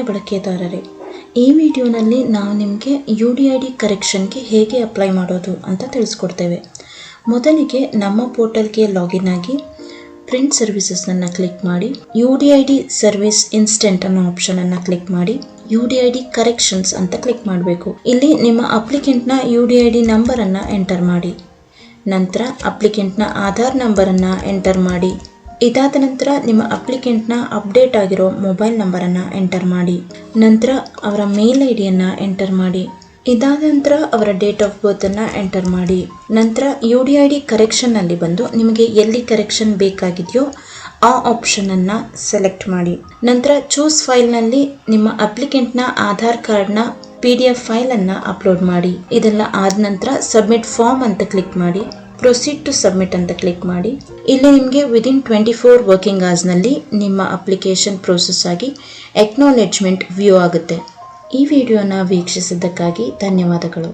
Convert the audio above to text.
ಬಳಕೆದಾರರೇ, ಈ ವಿಡಿಯೋನಲ್ಲಿ ನಾವು ನಿಮಗೆ UDID ಕರೆಕ್ಷನ್ಗೆ ಹೇಗೆ ಅಪ್ಲೈ ಮಾಡೋದು ಅಂತ ತಿಳಿಸ್ಕೊಡ್ತೇವೆ. ಮೊದಲಿಗೆ ನಮ್ಮ ಪೋರ್ಟಲ್ಗೆ ಲಾಗಿನ್ ಆಗಿ ಪ್ರಿಂಟ್ ಸರ್ವಿಸಸ್ನನ್ನು ಕ್ಲಿಕ್ ಮಾಡಿ UDID ಸರ್ವಿಸ್ ಇನ್ಸ್ಟೆಂಟ್ ಅನ್ನೋ ಆಪ್ಷನನ್ನು ಕ್ಲಿಕ್ ಮಾಡಿ UDID ಕರೆಕ್ಷನ್ಸ್ ಅಂತ ಕ್ಲಿಕ್ ಮಾಡಬೇಕು. ಇಲ್ಲಿ ನಿಮ್ಮ ಅಪ್ಲಿಕೆಂಟ್ನ UDID ನಂಬರನ್ನು ಎಂಟರ್ ಮಾಡಿ. ನಂತರ ಅಪ್ಲಿಕೆಂಟ್ನ ಆಧಾರ್ ನಂಬರನ್ನು ಎಂಟರ್ ಮಾಡಿ. ಇದಾದ ನಂತರ ನಿಮ್ಮ ಅಪ್ಲಿಕೆಂಟ್ನ ಅಪ್ಡೇಟ್ ಆಗಿರೋ ಮೊಬೈಲ್ ನಂಬರನ್ನು ಎಂಟರ್ ಮಾಡಿ. ನಂತರ ಅವರ ಮೇಲ್ ಐಡಿಯನ್ನು ಎಂಟರ್ ಮಾಡಿ. ಇದಾದ ನಂತರ ಅವರ ಡೇಟ್ ಆಫ್ ಬರ್ತನ್ನು ಎಂಟರ್ ಮಾಡಿ. ನಂತರ UDID ಕರೆಕ್ಷನ್ನಲ್ಲಿ ಬಂದು ನಿಮಗೆ ಎಲ್ಲಿ ಕರೆಕ್ಷನ್ ಬೇಕಾಗಿದೆಯೋ ಆ ಆಪ್ಷನನ್ನು ಸೆಲೆಕ್ಟ್ ಮಾಡಿ. ನಂತರ ಚೂಸ್ ಫೈಲ್ನಲ್ಲಿ ನಿಮ್ಮ ಅಪ್ಲಿಕೆಂಟ್ನ ಆಧಾರ್ ಕಾರ್ಡ್ನ PDF ಫೈಲನ್ನು ಅಪ್ಲೋಡ್ ಮಾಡಿ. ಇದೆಲ್ಲ ಆದ ನಂತರ ಸಬ್ಮಿಟ್ ಫಾರ್ಮ್ ಅಂತ ಕ್ಲಿಕ್ ಮಾಡಿ. ಪ್ರೊಸೀಡ್ ಟು ಸಬ್ಮಿಟ್ ಅಂತ ಕ್ಲಿಕ್ ಮಾಡಿ. ಇಲ್ಲಿ ನಿಮಗೆ ವಿದಿನ್ 24 ವರ್ಕಿಂಗ್ ಅವರ್ಸ್ನಲ್ಲಿ ನಿಮ್ಮ ಅಪ್ಲಿಕೇಶನ್ ಪ್ರೋಸೆಸ್ ಆಗಿ ಅಕ್ನಾಲೆಜ್ಮೆಂಟ್ ವ್ಯೂ ಆಗುತ್ತೆ. ಈ ವಿಡಿಯೋನ ವೀಕ್ಷಿಸಿದ್ದಕ್ಕಾಗಿ ಧನ್ಯವಾದಗಳು.